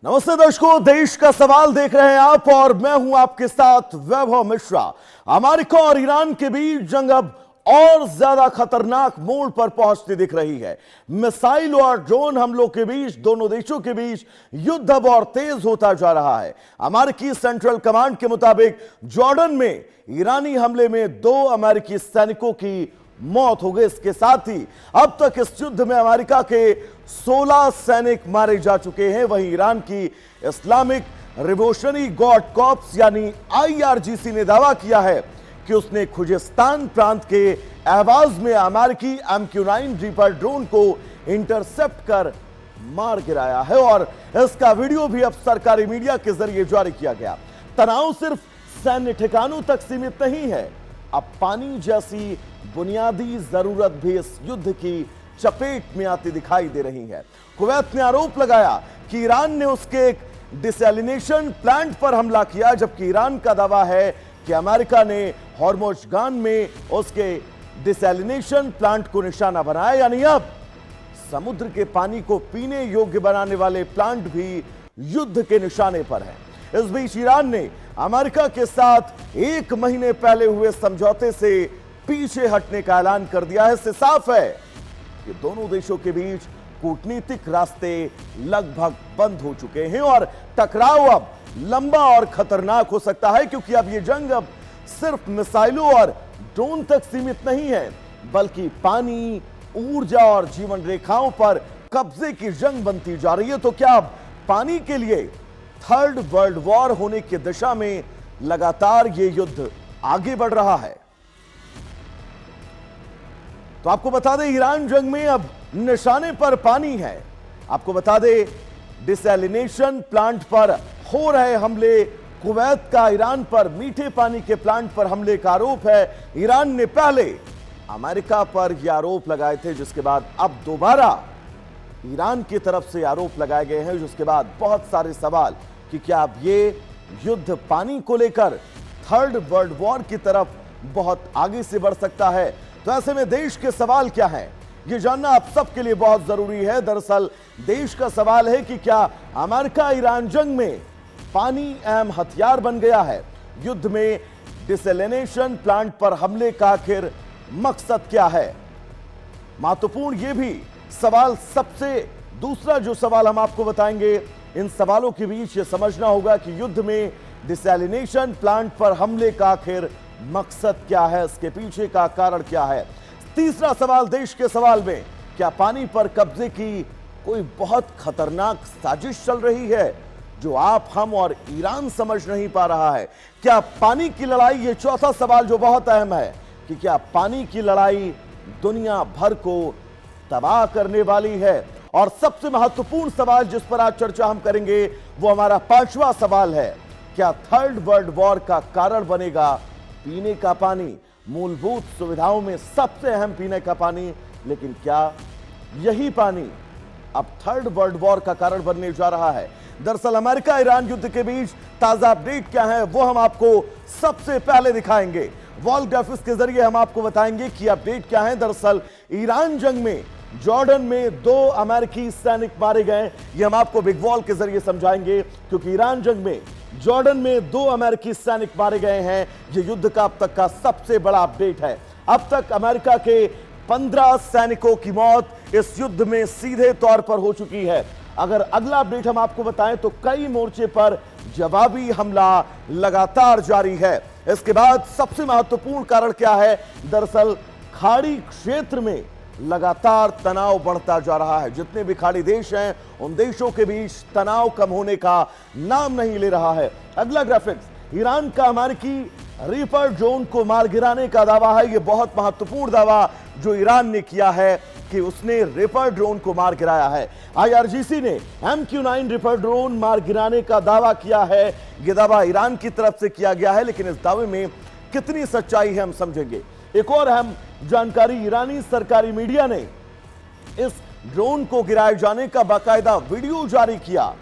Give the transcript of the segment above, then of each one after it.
नमस्ते दर्शकों, देश का सवाल देख रहे हैं आप और मैं हूं आपके साथ वैभव मिश्रा। अमेरिका और ईरान के बीच जंग अब और ज्यादा खतरनाक मोड़ पर पहुंचती दिख रही है। मिसाइल और ड्रोन हमलों के बीच दोनों देशों के बीच युद्ध अब और तेज होता जा रहा है। अमेरिकी सेंट्रल कमांड के मुताबिक जॉर्डन में ईरानी हमले में 2 अमेरिकी सैनिकों की मौत हो गई। इसके साथ ही अब तक इस युद्ध में अमेरिका के 16 सैनिक मारे जा चुके हैं। वहीं ईरान की इस्लामिक रिवोल्यूशनरी गार्ड कॉर्प्स यानी IRGC ने दावा किया है कि उसने खुजेस्तान प्रांत के अहवाज में अमेरिकी MQ-9 रीपर ड्रोन को इंटरसेप्ट कर मार गिराया है और इसका वीडियो भी अब सरकारी मीडिया के जरिए जारी किया गया। तनाव सिर्फ सैन्य ठिकानों तक सीमित नहीं है, अब पानी जैसी बुनियादी जरूरत भी इस युद्ध की चपेट में आती दिखाई दे रही है। कुवैत ने आरोप लगाया कि ईरान ने उसके एक डिसैलिनेशन प्लांट पर हमला किया, जबकि ईरान का दावा है कि अमेरिका ने हॉर्मुज़गान में उसके डिसैलिनेशन प्लांट को निशाना बनाया। यानी अब समुद्र के पानी को पीने योग्य बनाने वाले प्लांट भी युद्ध के निशाने पर हैं। इस बीच ईरान ने अमेरिका के साथ 1 महीने पहले हुए समझौते से पीछे हटने का ऐलान कर दिया है। इससे साफ है कि दोनों देशों के बीच कूटनीतिक रास्ते लगभग बंद हो चुके हैं और टकराव अब लंबा और खतरनाक हो सकता है, क्योंकि अब यह जंग अब सिर्फ मिसाइलों और ड्रोन तक सीमित नहीं है, बल्कि पानी, ऊर्जा और जीवन रेखाओं पर कब्जे की जंग बनती जा रही है। तो क्या अब पानी के लिए 3rd वर्ल्ड वॉर होने की दिशा में लगातार यह युद्ध आगे बढ़ रहा है? तो आपको बता दें, ईरान जंग में अब निशाने पर पानी है। आपको बता दें, डिसैलिनेशन प्लांट पर हो रहे हमले, कुवैत का ईरान पर मीठे पानी के प्लांट पर हमले का आरोप है। ईरान ने पहले अमेरिका पर यह आरोप लगाए थे, जिसके बाद अब दोबारा ईरान की तरफ से आरोप लगाए गए हैं, जिसके बाद बहुत सारे सवाल कि क्या अब ये युद्ध पानी को लेकर 3rd वर्ल्ड वॉर की तरफ बहुत आगे से बढ़ सकता है। तो ऐसे में देश के सवाल क्या है, यह जानना आप सबके लिए बहुत जरूरी है। दरअसल देश का सवाल है कि क्या अमेरिका ईरान जंग में पानी अहम हथियार बन गया है? युद्ध में डिसैलिनेशन प्लांट पर हमले का आखिर मकसद क्या है? महत्वपूर्ण यह भी सवाल सबसे दूसरा जो सवाल हम आपको बताएंगे, इन सवालों के बीच यह समझना होगा कि युद्ध में डिसैलिनेशन प्लांट पर हमले का आखिर मकसद क्या है, इसके पीछे का कारण क्या है। तीसरा सवाल देश के सवाल में, क्या पानी पर कब्जे की कोई बहुत खतरनाक साजिश चल रही है जो आप, हम और ईरान समझ नहीं पा रहा है? क्या पानी की लड़ाई, ये चौथा सवाल जो बहुत अहम है, कि क्या पानी की लड़ाई दुनिया भर को तबाह करने वाली है? और सबसे महत्वपूर्ण सवाल जिस पर आज चर्चा हम करेंगे, वो हमारा 5वां सवाल है, क्या 3rd वर्ल्ड वॉर का कारण बनेगा पीने का पानी? मूलभूत सुविधाओं में सबसे अहम पीने का पानी, लेकिन क्या यही पानी अब 3rd वर्ल्ड वॉर का कारण बनने जा रहा है? दरअसल अमेरिका ईरान युद्ध के बीच ताजा अपडेट क्या है, वो हम आपको सबसे पहले दिखाएंगे। वॉल ग्राफिक्स के जरिए हम आपको बताएंगे कि अपडेट क्या है। दरअसल ईरान जंग में जॉर्डन में 2 अमेरिकी सैनिक मारे गए, ये हम आपको बिग वॉल के जरिए समझाएंगे, क्योंकि ईरान जंग में जॉर्डन में 2 अमेरिकी सैनिक मारे गए हैं। यह युद्ध का अब तक का सबसे बड़ा अपडेट है। अब तक अमेरिका के 15 सैनिकों की मौत इस युद्ध में सीधे तौर पर हो चुकी है। अगर अगला अपडेट हम आपको बताएं तो कई मोर्चे पर जवाबी हमला लगातार जारी है। इसके बाद सबसे महत्वपूर्ण कारण क्या है, दरअसल खाड़ी क्षेत्र में लगातार तनाव बढ़ता जा रहा है। जितने भी खाड़ी देश हैं, उन देशों के बीच तनाव कम होने का नाम नहीं ले रहा है। अगला ग्राफिक्स, ईरान का अमेरिकी रीपर ड्रोन को मार गिराने का दावा है। यह बहुत महत्वपूर्ण दावा जो ईरान ने किया है कि उसने रीपर ड्रोन को मार गिराया है। IRGC ने MQ-9 रीपर ड्रोन मार गिराने का दावा किया है। यह दावा ईरान की तरफ से किया गया है, लेकिन इस दावे में कितनी सच्चाई है हम समझेंगे। एक और अहम जानकारी, ईरानी सरकारी मीडिया ने इस ड्रोन को गिराए जाने का बाकायदा वीडियो जारी किया।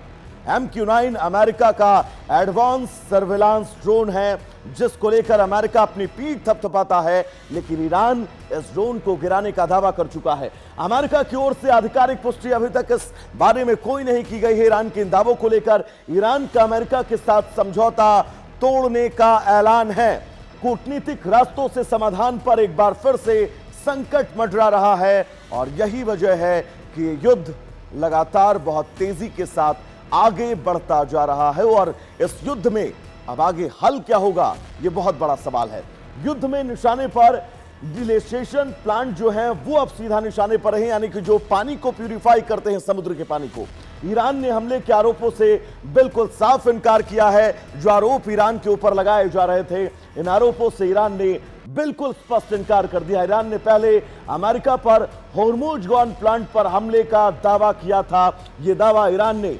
MQ-9 अमेरिका का एडवांस सर्विलांस ड्रोन है, जिसको लेकर अमेरिका अपनी पीठ थपथपाता है, लेकिन ईरान इस ड्रोन को गिराने का दावा कर चुका है। अमेरिका की ओर से आधिकारिक पुष्टि अभी तक इस बारे में कोई नहीं की गई है। ईरान के इन दावों को लेकर ईरान का अमेरिका के साथ समझौता तोड़ने का ऐलान है। कूटनीतिक रास्तों से समाधान पर एक बार फिर से संकट मंडरा रहा है और यही वजह है कि ये युद्ध लगातार बहुत तेजी के साथ आगे बढ़ता जा रहा है और इस युद्ध में अब आगे हल क्या होगा, यह बहुत बड़ा सवाल है। युद्ध में निशाने पर डिसेलिनेशन प्लांट जो हैं वो अब सीधा निशाने पर हैं, यानी कि जो पानी को प्यूरिफाई करते हैं, समुद्र के पानी को। ईरान ने हमले के आरोपों से बिल्कुल साफ इनकार किया है। जो आरोप ईरान के ऊपर लगाए जा रहे थे, इन आरोपों से ईरान ने बिल्कुल स्पष्ट इनकार कर दिया। ईरान ने पहले अमेरिका पर होर्मुजगान प्लांट पर हमले का दावा किया था। यह दावा ईरान ने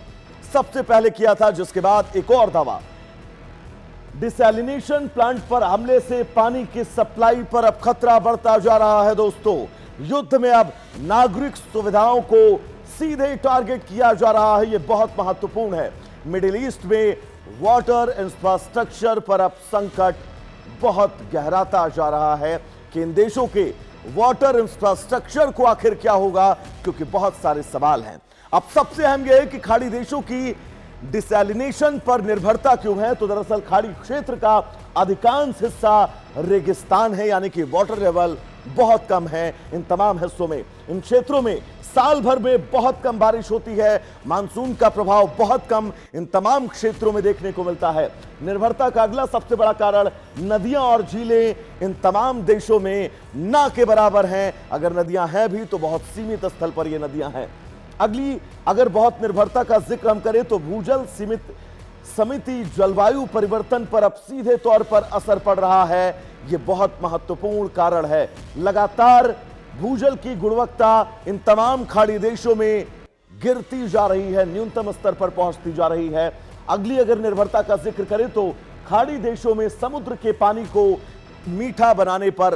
सबसे पहले किया था, जिसके बाद एक और दावा डिसैलिनेशन प्लांट पर हमले से पानी की सप्लाई पर अब खतरा बढ़ता जा रहा है। दोस्तों, युद्ध में अब नागरिक सुविधाओं को सीधे टारगेट किया जा रहा है। यह बहुत महत्वपूर्ण है। मिडिल ईस्ट में वाटर इंफ्रास्ट्रक्चर पर अब संकट बहुत गहराता जा रहा है कि इन देशों के वाटर इंफ्रास्ट्रक्चर को आखिर क्या होगा, क्योंकि बहुत सारे सवाल हैं। अब सबसे अहम यह है कि खाड़ी देशों की डिसैलिनेशन पर निर्भरता क्यों है। तो दरअसल खाड़ी क्षेत्र का अधिकांश हिस्सा रेगिस्तान है, यानी कि वाटर लेवल बहुत कम है इन तमाम हिस्सों में। इन क्षेत्रों में साल भर में बहुत कम बारिश होती है, मानसून का प्रभाव बहुत कम इन तमाम क्षेत्रों में देखने को मिलता है। निर्भरता का अगला सबसे बड़ा कारण नदियां और झीलें इन तमाम देशों में ना के बराबर हैं। अगर नदियां हैं भी तो बहुत सीमित स्थल पर ये नदियां हैं। अगली अगर बहुत निर्भरता का जिक्र हम करें तो भूजल समिति जलवायु परिवर्तन पर अब सीधे तौर पर असर पड़ रहा है। यह बहुत महत्वपूर्ण कारण है। लगातार भूजल की गुणवत्ता इन तमाम खाड़ी देशों में गिरती जा रही है, न्यूनतम स्तर पर पहुंचती जा रही है। अगली अगर निर्भरता का जिक्र करें तो खाड़ी देशों में समुद्र के पानी को मीठा बनाने पर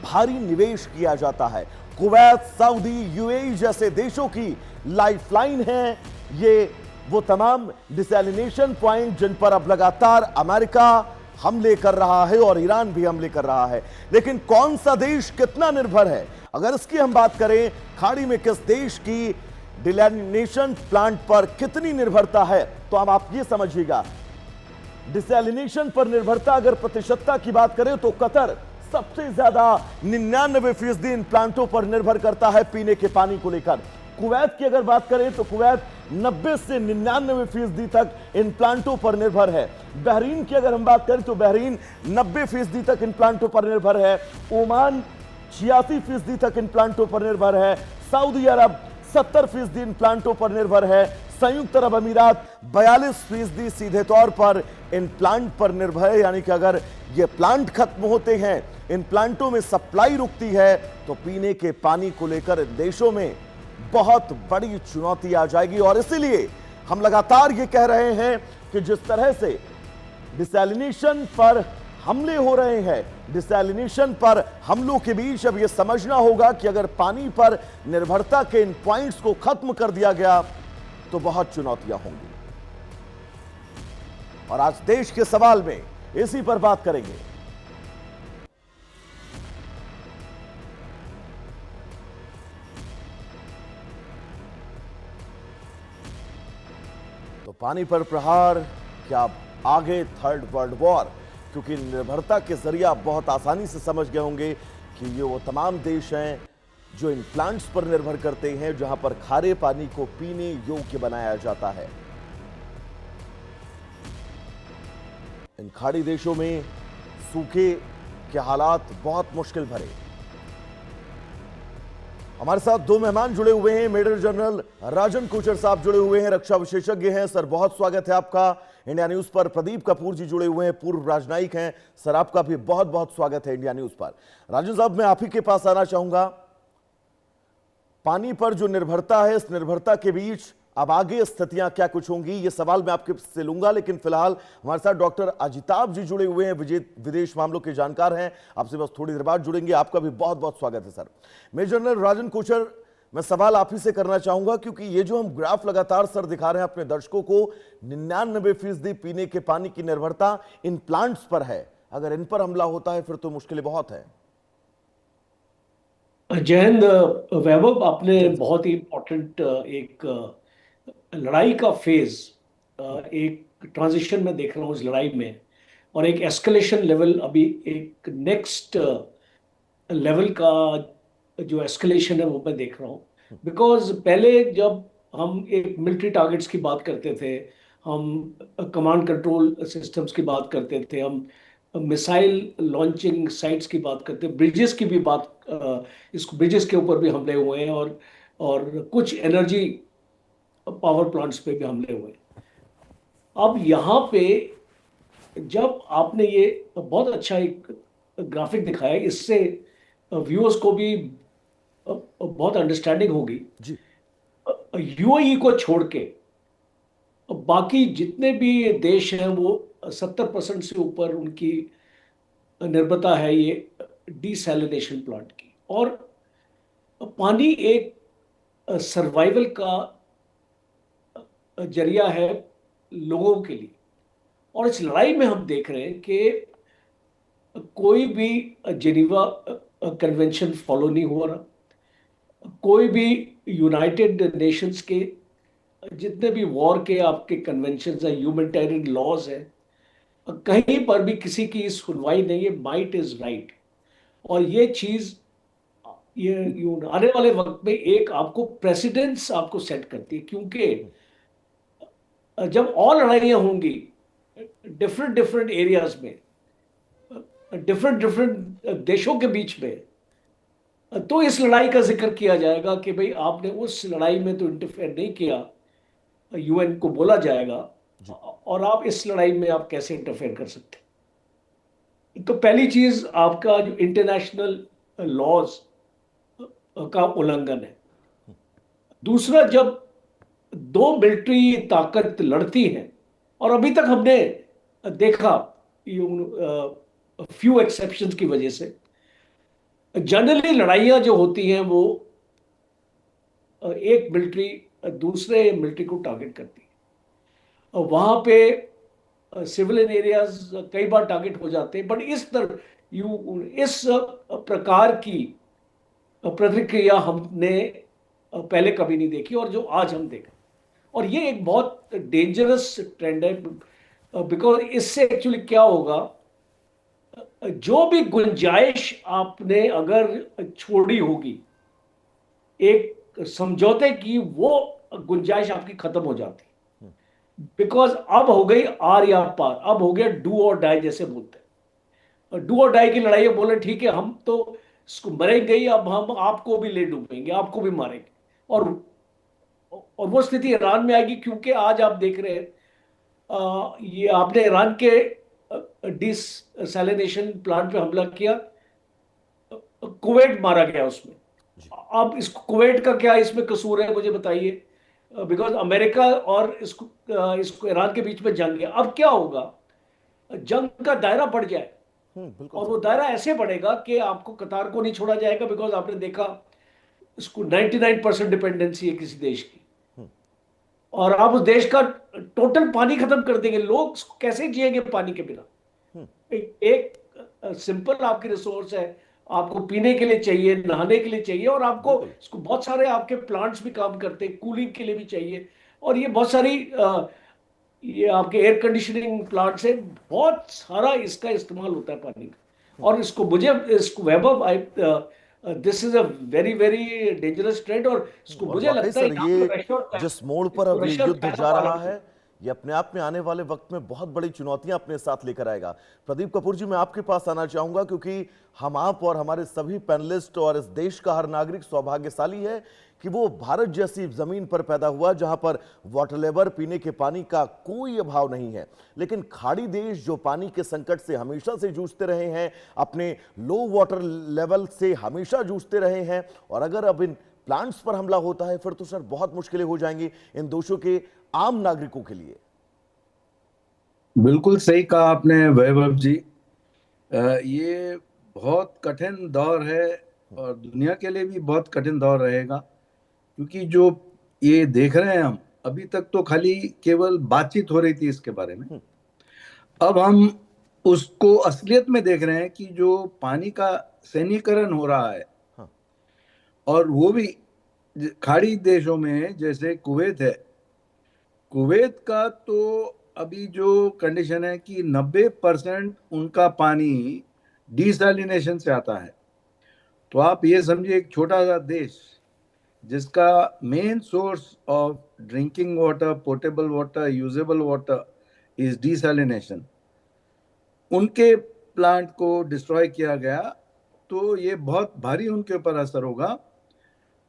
भारी निवेश किया जाता है। कुवैत, सऊदी, यूएई जैसे देशों की लाइफलाइन है ये वो तमाम डिसैलिनेशन पॉइंट जिन पर अब लगातार अमेरिका हमले कर रहा है और ईरान भी हमले कर रहा है। लेकिन कौन सा देश कितना निर्भर है, अगर इसकी हम बात करें, खाड़ी में किस देश की डिसैलिनेशन प्लांट पर कितनी निर्भरता है, तो अब आप ये समझिएगा। डिसैलिनेशन पर निर्भरता अगर प्रतिशतता की बात करें तो कतर सबसे ज्यादा 99% इन प्लांटों पर निर्भर करता है पीने के पानी को लेकर। कुवैत की अगर बात करें तो कुवैत 90 से 99% तक इन प्लांटों पर निर्भर है। बहरीन की अगर हम बात करें तो बहरीन 90% तक इन प्लांटों पर निर्भर है। ओमान 86% तक इन प्लांटों पर निर्भर है। सऊदी अरब 70% इन प्लांटों पर निर्भर है। संयुक्त अरब अमीरात 42% सीधे तौर पर इन प्लांट पर निर्भर है। यानी कि अगर ये प्लांट खत्म होते हैं, इन प्लांटों में सप्लाई रुकती है, तो पीने के पानी को लेकर इन देशों में बहुत बड़ी चुनौती आ जाएगी। और इसीलिए हम लगातार ये कह रहे हैं कि जिस तरह से डिसैलिनेशन पर हमले हो रहे हैं, डिसैलिनेशन पर हमलों के बीच अब यह समझना होगा कि अगर पानी पर निर्भरता के इन पॉइंट्स को खत्म कर दिया गया तो बहुत चुनौतियां होंगी। और आज देश के सवाल में इसी पर बात करेंगे। तो पानी पर प्रहार, क्या आगे थर्ड वर्ल्ड वॉर? क्योंकि निर्भरता के जरिए आप बहुत आसानी से समझ गए होंगे कि ये वो तमाम देश हैं जो इन प्लांट्स पर निर्भर करते हैं, जहां पर खारे पानी को पीने योग्य बनाया जाता है। इन खाड़ी देशों में सूखे के हालात बहुत मुश्किल भरे। हमारे साथ दो मेहमान जुड़े हुए हैं। मेजर जनरल राजन कोचर साहब जुड़े हुए हैं, रक्षा विशेषज्ञ हैं। सर, बहुत स्वागत है आपका इंडिया न्यूज पर। प्रदीप कपूर जी जुड़े हुए हैं, पूर्व राजनयिक हैं। सर, आपका भी बहुत बहुत स्वागत है इंडिया न्यूज पर। राजन साहब, मैं आप ही के पास आना चाहूंगा। पानी पर जो निर्भरता है, इस निर्भरता के बीच अब आगे स्थितियां क्या कुछ होंगी, ये सवाल मैं आपके से लूंगा। लेकिन फिलहाल हमारे साथ डॉक्टर अजिताभ जी जुड़े हुए हैं, विदेश मामलों के जानकार हैं। आपसे बस थोड़ी देर बाद जुड़ेंगे। आपका भी बहुत बहुत स्वागत है सर। मेजर जनरल राजन कोचर, मैं सवाल आप ही से करना चाहूंगा, क्योंकि ये जो हम ग्राफ लगातार सर दिखा रहे हैं अपने दर्शकों को, 99% पीने के पानी की निर्भरता इन प्लांट्स पर है। अगर इन पर हमला होता है फिर तो मुश्किलें बहुत है। जय हिंद। वैभव, आपने जय। बहुत ही इम्पोर्टेंट एक लड़ाई का फेज, एक ट्रांजिशन में देख रहा हूँ इस लड़ाई में, और एक एस्केलेशन लेवल, अभी एक नेक्स्ट लेवल का जो एस्केलेशन है वो मैं देख रहा हूँ। बिकॉज पहले जब हम एक मिलिट्री टारगेट्स की बात करते थे, हम कमांड कंट्रोल सिस्टम्स की बात करते थे, हम मिसाइल लॉन्चिंग साइट्स की बात करते, ब्रिजेस की भी बात, इस ब्रिजेस के ऊपर भी हमले हुए हैं, और कुछ एनर्जी पावर प्लांट्स पे भी हमले हुए हैं। अब यहाँ पे जब आपने ये बहुत अच्छा एक ग्राफिक दिखाया, इससे व्यूअर्स को भी बहुत अंडरस्टैंडिंग होगी। जी। यूएई को छोड़ के बाकी जितने भी देश हैं वो 70% से ऊपर उनकी निर्भरता है ये डिसैलिनेशन प्लांट की। और पानी एक सर्वाइवल का जरिया है लोगों के लिए। और इस लड़ाई में हम देख रहे हैं कि कोई भी जेनीवा कन्वेंशन फॉलो नहीं हो रहा, कोई भी यूनाइटेड नेशंस के जितने भी वॉर के आपके कन्वेंशन हैं, ह्यूमैनिटेरियन लॉज हैं, कहीं पर भी किसी की सुनवाई नहीं है। Might is right. और ये चीज ये आने वाले वक्त में एक आपको प्रेसिडेंस आपको सेट करती है, क्योंकि जब और लड़ाइयां होंगी डिफरेंट डिफरेंट एरियाज में, डिफरेंट डिफरेंट देशों के बीच में, तो इस लड़ाई का जिक्र किया जाएगा कि भाई आपने उस लड़ाई में तो इंटरफेयर नहीं किया, यूएन को बोला जाएगा, जी। और आप इस लड़ाई में आप कैसे इंटरफेयर कर सकते हैं। तो पहली चीज आपका जो इंटरनेशनल लॉज का उल्लंघन है। दूसरा, जब दो मिलिट्री ताकत लड़ती हैं, और अभी तक हमने देखा फ्यू एक्सेप्शंस की वजह से, जनरली लड़ाइयां जो होती हैं वो एक मिलिट्री दूसरे मिलिट्री को टारगेट करती है। वहां पे सिविलियन एरियाज कई बार टारगेट हो जाते हैं, बट इस प्रकार की प्रतिक्रिया हमने पहले कभी नहीं देखी, और जो आज हम देख, और ये एक बहुत डेंजरस ट्रेंड है। बिकॉज इससे एक्चुअली क्या होगा, जो भी गुंजाइश आपने अगर छोड़ी होगी एक समझौते की, वो गुंजाइश आपकी खत्म हो जाती। बिकॉज अब हो गई आर या पार, अब हो गया डू और डाई जैसे बोलते हैं। डू और डाई की लड़ाई है, बोले ठीक है हम तो इसको मरेंगे ही, अब हम आपको भी ले डूबेंगे, आपको भी मारेंगे। और वो स्थिति ईरान में आएगी, क्योंकि आज आप देख रहे हैं ये आपने ईरान के डिसैलिनेशन प्लांट पे हमला किया, कुवैत मारा गया उसमें। अब इस कुवैत का क्या इसमें कसूर है, मुझे बताइए। बिकॉज अमेरिका और इसको ईरान के बीच में जंग है। अब क्या होगा, जंग का दायरा बढ़ जाए, बिल्कुल और सर। वो दायरा ऐसे बढ़ेगा कि आपको कतार को नहीं छोड़ा जाएगा। बिकॉज आपने देखा इसको 99% डिपेंडेंसी है किसी देश की, और आप उस देश का टोटल पानी खत्म कर देंगे, लोग कैसे जिएंगे पानी के बिना। एक सिंपल आपकी रिसोर्स है, आपको पीने के लिए चाहिए, नहाने के लिए चाहिए, और आपको इसको बहुत सारे आपके प्लांट्स भी काम करते हैं, कूलिंग के लिए भी चाहिए। और ये बहुत सारी ये आपके एयर कंडीशनिंग प्लांट्स है, बहुत सारा इसका इस्तेमाल होता है पानी का। और इसको Vaibhav, this is a very very dangerous trend. और इसको और मुझे वाकई लगता है सर, यहाँ ये पे जिस मोड़ पर इसको अब ये रशिया युद्ध पैदा जा रहा वाला है, ये अपने आप में आने वाले वक्त में बहुत बड़ी चुनौतियां अपने साथ लेकर आएगा। प्रदीप कपूर जी, मैं आपके पास आना चाहूंगा, क्योंकि हम आप और हमारे सभी पैनलिस्ट और इस देश का हर नागरिक सौभाग्यशाली है कि वो भारत जैसी जमीन पर पैदा हुआ जहां पर वाटर लेवल, पीने के पानी का कोई अभाव नहीं है। लेकिन खाड़ी देश जो पानी के संकट से हमेशा से जूझते रहे हैं, अपने लो वाटर लेवल से हमेशा जूझते रहे हैं, और अगर अब इन प्लांट्स पर हमला होता है फिर तो सर बहुत मुश्किलें हो जाएंगी इन देशों के आम नागरिकों के लिए। बिल्कुल सही कहा आपने वैभव जी। ये बहुत कठिन दौर है, और दुनिया के लिए भी बहुत कठिन दौर रहेगा। क्योंकि जो ये देख रहे हैं हम, अभी तक तो खाली केवल बातचीत हो रही थी इसके बारे में। अब हम उसको असलियत में देख रहे हैं कि जो पानी का सैनिकरण हो रहा है, हाँ। और वो भी खाड़ी देशों में, जैसे कुवैत है। कुवैत का तो अभी जो कंडीशन है कि 90% उनका पानी डिसैलिनेशन से आता है। तो आप ये समझिए, एक छोटा सा देश जिसका main source of drinking water, portable water, usable water is desalination, उनके प्लांट को डिस्ट्रॉय किया गया, तो ये बहुत भारी उनके ऊपर असर होगा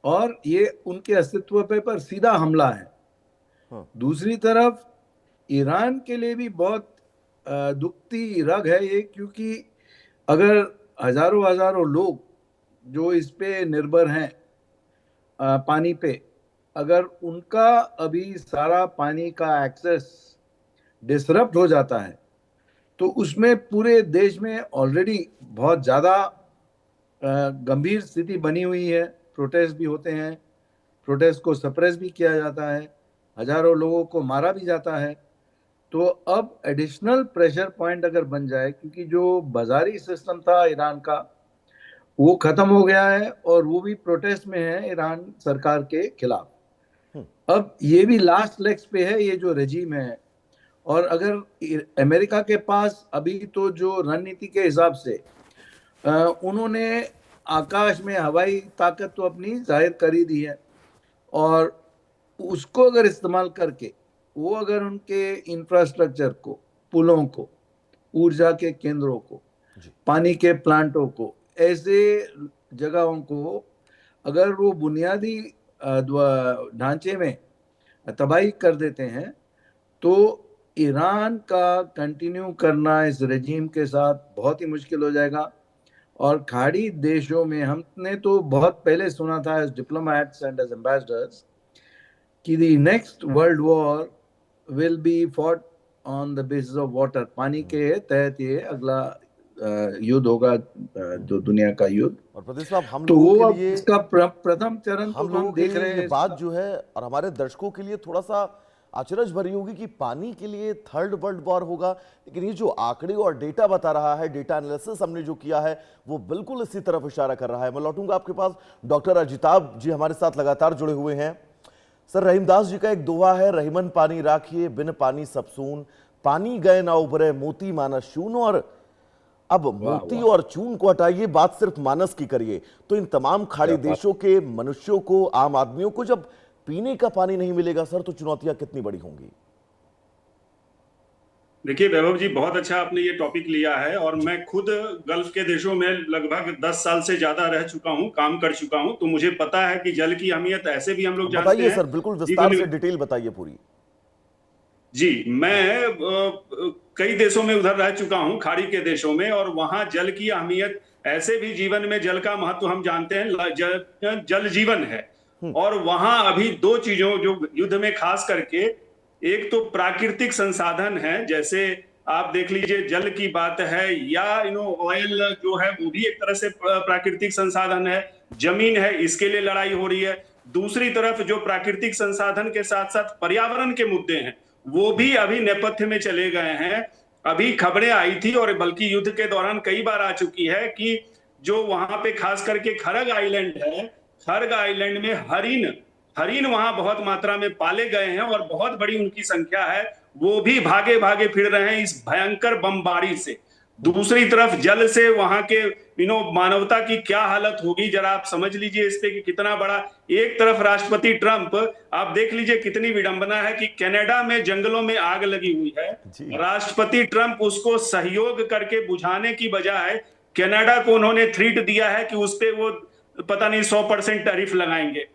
और ये उनके अस्तित्व पे पर सीधा हमला है। हाँ। दूसरी तरफ ईरान के लिए भी बहुत दुखती रग है ये, क्योंकि अगर हजारों हजारों लोग जो इस पे निर्भर हैं पानी पे, अगर उनका अभी सारा पानी का एक्सेस डिसरप्ट हो जाता है, तो उसमें पूरे देश में ऑलरेडी बहुत ज़्यादा गंभीर स्थिति बनी हुई है। प्रोटेस्ट भी होते हैं, प्रोटेस्ट को सप्रेस भी किया जाता है, हजारों लोगों को मारा भी जाता है। तो अब एडिशनल प्रेशर पॉइंट अगर बन जाए, क्योंकि जो बाजारी सिस्टम था ईरान का वो खत्म हो गया है और वो भी प्रोटेस्ट में है ईरान सरकार के खिलाफ। अब ये भी लास्ट लेग्स पे है ये जो रेजिम है। और अगर अमेरिका के पास अभी तो जो रणनीति के हिसाब से उन्होंने आकाश में हवाई ताकत तो अपनी जाहिर कर ही दी है, और उसको अगर इस्तेमाल करके वो अगर उनके इंफ्रास्ट्रक्चर को, पुलों को, ऊर्जा के केंद्रों को, पानी के प्लांटों को, ऐसे जगहों को अगर वो बुनियादी ढांचे में तबाही कर देते हैं, तो ईरान का कंटिन्यू करना इस रेजिम के साथ बहुत ही मुश्किल हो जाएगा। और खाड़ी देशों में हमने तो बहुत पहले सुना था as diplomats and as ambassadors कि the next world war will be fought on the basis of water. पानी के तहत ये अगला युद्ध होगा, जो दुनिया का युद्ध। और प्रदेश साहब, हम तो लोगों वो के अब लिए इसका प्रथम चरण हम तो लोगों हम के देख लिए रहे ये हैं। बात जो है, और हमारे दर्शकों के लिए थोड़ा सा अचरज भरी होगी कि पानी के लिए थर्ड वर्ल्ड वॉर होगा, लेकिन ये जो आंकड़े और डेटा बता रहा है, डेटा एनालिसिस हमने जो किया है, वो बिल्कुल इसी तरफ इशारा कर रहा है। मैं लौटूंगा आपके पास। डॉक्टर अजिताब जी हमारे साथ लगातार जुड़े हुए हैं। सर, रहीमदास जी का एक दोहा है, रहीमन पानी राखिए बिन पानी सब सून, पानी गए ना उभरे मोती मानस शून। और अब मोती और चून को हटाइए, बात सिर्फ मानस की करिए। तो इन तमाम खाड़ी देशों के मनुष्यों को, आम आदमियों को जब पीने का पानी नहीं मिलेगा सर, तो चुनौतियां कितनी बड़ी होंगी? देखिए वैभव जी, बहुत अच्छा आपने ये टॉपिक लिया है। और मैं खुद गल्फ के देशों में लगभग 10 साल से ज्यादा रह चुका हूँ, काम कर चुका हूँ, तो मुझे पता है कि जल की अहमियत ऐसे भी हम लोग जानते बताइए हैं। सर, बिल्कुल विस्तार से डिटेल बताइए पूरी। जी, मैं कई देशों में उधर रह चुका हूं, खाड़ी के देशों में, और वहां जल की अहमियत ऐसे भी, जीवन में जल का महत्व हम जानते हैं, जल जीवन है। और वहां अभी दो चीजों जो युद्ध में खास करके, एक तो प्राकृतिक संसाधन है, जैसे आप देख लीजिए जल की बात है, या ऑयल जो है वो भी एक तरह से प्राकृतिक संसाधन है, जमीन है, इसके लिए लड़ाई हो रही है। दूसरी तरफ जो प्राकृतिक संसाधन के साथ साथ पर्यावरण के मुद्दे हैं, वो भी अभी नेपथ्य में चले गए हैं। अभी खबरें आई थी, और बल्कि युद्ध के दौरान कई बार आ चुकी है, कि जो वहां पे खास करके खरग आइलैंड है, खरग आइलैंड में हरिन वहां बहुत मात्रा में पाले गए हैं, और बहुत बड़ी उनकी संख्या है। वो भी भागे भागे फिर रहे हैं इस भयंकर बमबारी से। दूसरी तरफ जल से वहां के मानवता की क्या हालत होगी, जरा आप समझ लीजिए इस पे कि कितना बड़ा। एक तरफ राष्ट्रपति ट्रंप, आप देख लीजिए कितनी विडंबना है कि कनाडा में जंगलों में आग लगी हुई है, राष्ट्रपति ट्रंप उसको सहयोग करके बुझाने की बजाय कनाडा को उन्होंने थ्रीट दिया है कि उस पे वो पता नहीं 100% टैरिफ लगाएंगे।